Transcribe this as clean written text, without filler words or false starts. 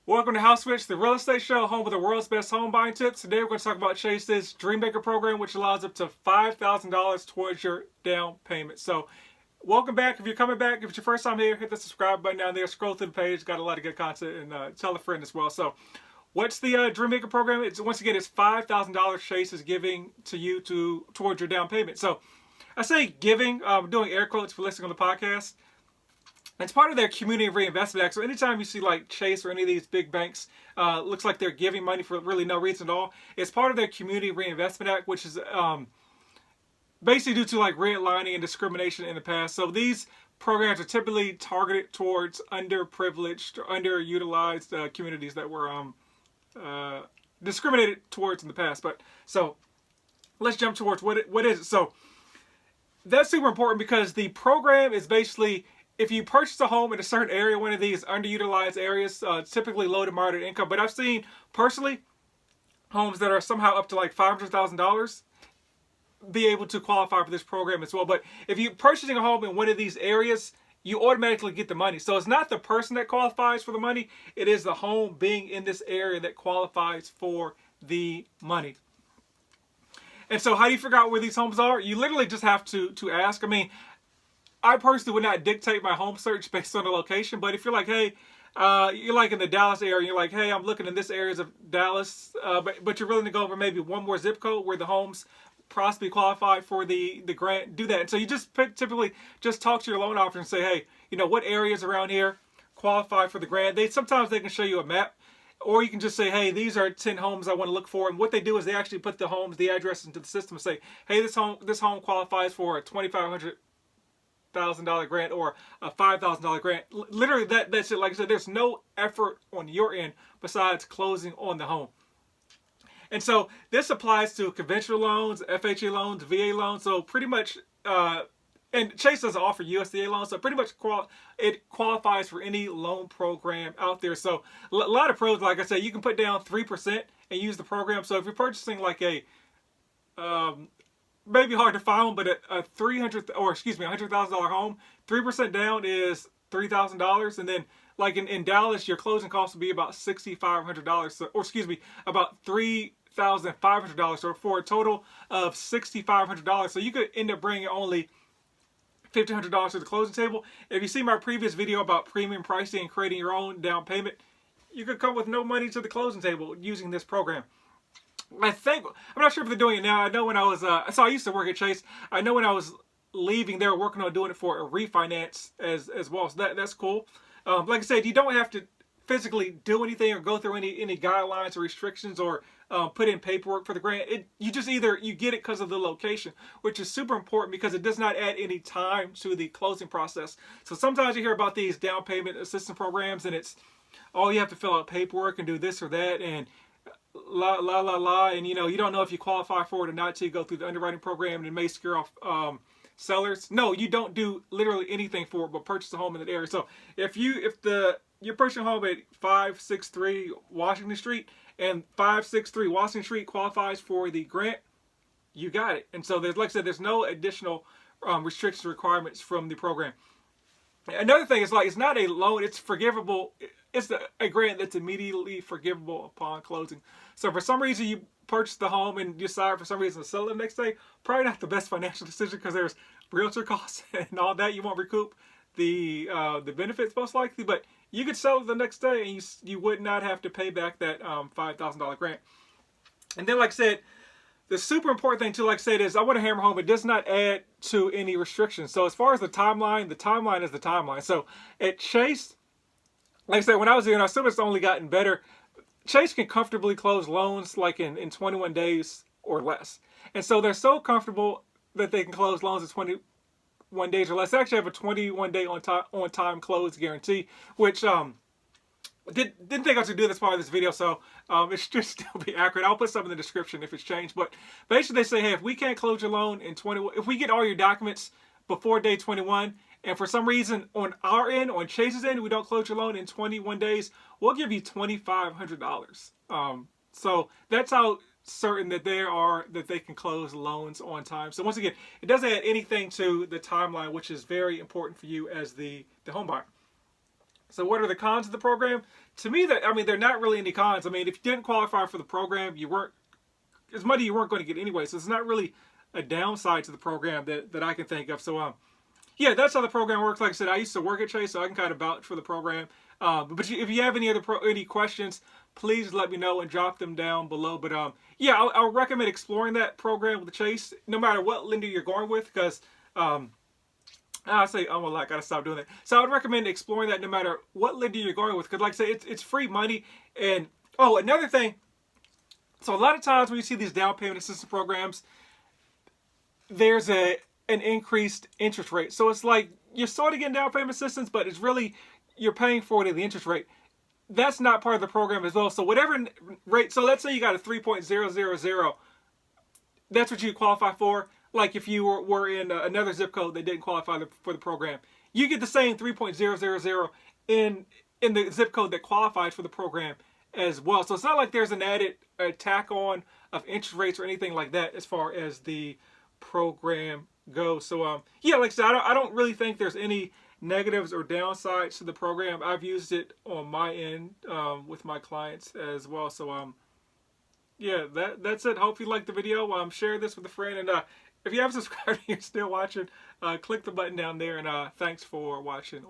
Welcome to House Switch, the real estate show, home with the world's best home buying tips. Today we're going to talk about Chase's DreaMaker program, which allows up to $5,000 towards your down payment. So, welcome back. If you're coming back, if it's your first time here, hit the subscribe button down there. Scroll through the page. Got a lot of good content, and tell a friend as well. So, what's the DreaMaker program? It's once again, it's $5,000 Chase is giving to you towards your down payment. So, I say giving. I'm doing air quotes for listening on the podcast. It's part of their Community Reinvestment Act. So anytime you see like Chase or any of these big banks, looks like they're giving money for really no reason at all. It's part of their Community Reinvestment Act, which is basically due to like redlining and discrimination in the past. So these programs are typically targeted towards underprivileged or underutilized communities that were discriminated towards in the past. But so let's jump towards what is it. So that's super important because the program is basically, if you purchase a home in a certain area, one of these underutilized areas, typically low to moderate income, but I've seen personally homes that are somehow up to like $500,000 be able to qualify for this program as well. But if you're purchasing a home in one of these areas, you automatically get the money. So it's not the person that qualifies for the money, it is the home being in this area that qualifies for the money. And so how do you figure out where these homes are? You literally just have to ask. I mean, I personally would not dictate my home search based on the location, but if you're like, hey, you're like in the Dallas area, you're like, hey, I'm looking in this areas of Dallas, but you're willing to go over maybe one more zip code where the homes possibly qualify for the grant, do that. And so you just typically just talk to your loan officer and say, hey, what areas around here qualify for the grant. Sometimes they can show you a map, or you can just say, hey, these are 10 homes I want to look for. And what they do is they actually put the homes, the addresses into the system and say, hey, this home qualifies for a $2,500 grant or a $5,000 grant. Literally, that's it. Like I said, there's no effort on your end besides closing on the home. And so this applies to conventional loans, FHA loans, VA loans. So pretty much, and Chase doesn't offer USDA loans, so pretty much it qualifies for any loan program out there. So a lot of pros, like I said, you can put down 3% and use the program. So if you're purchasing like a maybe hard to find, but a $100,000 home, 3% down is $3,000, and then like in Dallas, your closing costs will be about $6,500, about $3,500, or for a total of $6,500. So you could end up bringing only $1,500 to the closing table. If you see my previous video about premium pricing and creating your own down payment, you could come with no money to the closing table using this program. I'm not sure if they're doing it now. I know when I was, so I used to work at Chase. I know when I was leaving, they were working on doing it for a refinance as well. So that's cool. Like I said, you don't have to physically do anything or go through any guidelines or restrictions or put in paperwork for the grant. You just you get it because of the location, which is super important because it does not add any time to the closing process. So sometimes you hear about these down payment assistance programs and it's, oh, you have to fill out paperwork and do this or that and la, and you don't know if you qualify for it or not until you go through the underwriting program, and it may scare off sellers. No, you don't do literally anything for it but purchase a home in that area. So if you're purchasing a home at 563 Washington Street and 563 Washington Street qualifies for the grant, you got it. And so there's, like I said, there's no additional restrictions or requirements from the program. Another thing is, like, it's not a loan, it's forgivable. It's a grant that's immediately forgivable upon closing. So for some reason you purchase the home and decide for some reason to sell it the next day, probably not the best financial decision because there's realtor costs and all that. You won't recoup the benefits most likely, but you could sell it the next day and you would not have to pay back that $5,000 grant. And then, like I said, the super important thing too, like I said, is I want to hammer home, it does not add to any restrictions. So as far as the timeline is the timeline. So at Chase, like I said, when I was there, and I assume it's only gotten better, Chase can comfortably close loans like in 21 days or less. And so they're so comfortable that they can close loans in 21 days or less. They actually have a 21-day on time close guarantee, which didn't think I should do this part of this video, so it should still be accurate. I'll put something in the description if it's changed. But basically they say, hey, if we can't close your loan in if we get all your documents before day 21, and for some reason on our end, on Chase's end, we don't close your loan in 21 days, we'll give you $2,500. So that's how certain that they can close loans on time. So once again, it doesn't add anything to the timeline, which is very important for you as the home buyer. So what are the cons of the program? to me, that I mean, they're not really any cons. I mean, if you didn't qualify for the program, you weren't it's money you weren't going to get anyway. So it's not really a downside to the program that I can think of. So yeah, that's how the program works. Like I said, I used to work at Chase, so I can kind of vouch for the program. But if you have any questions, please let me know and drop them down below. But yeah, I would recommend exploring that program with Chase, no matter what lender you're going with, because I say, oh well, I gotta stop doing that. So I would recommend exploring that no matter what lender you're going with, because like I say, it's free money. And oh, another thing. So a lot of times when you see these down payment assistance programs, there's an increased interest rate. So it's like you're sort of getting down payment assistance, but it's really you're paying for it in the interest rate. That's not part of the program as well. So whatever rate, so let's say you got a 3.000, that's what you qualify for. Like if you were in another zip code that didn't qualify for the program, you get the same 3.000 in the zip code that qualifies for the program as well. So it's not like there's an added tack on of interest rates or anything like that as far as the program goes. So yeah, like I said, I don't really think there's any negatives or downsides to the program. I've used it on my end with my clients as well. So yeah, that's it. Hope you liked the video. Share this with a friend, and if you haven't subscribed and you're still watching, click the button down there, and thanks for watching.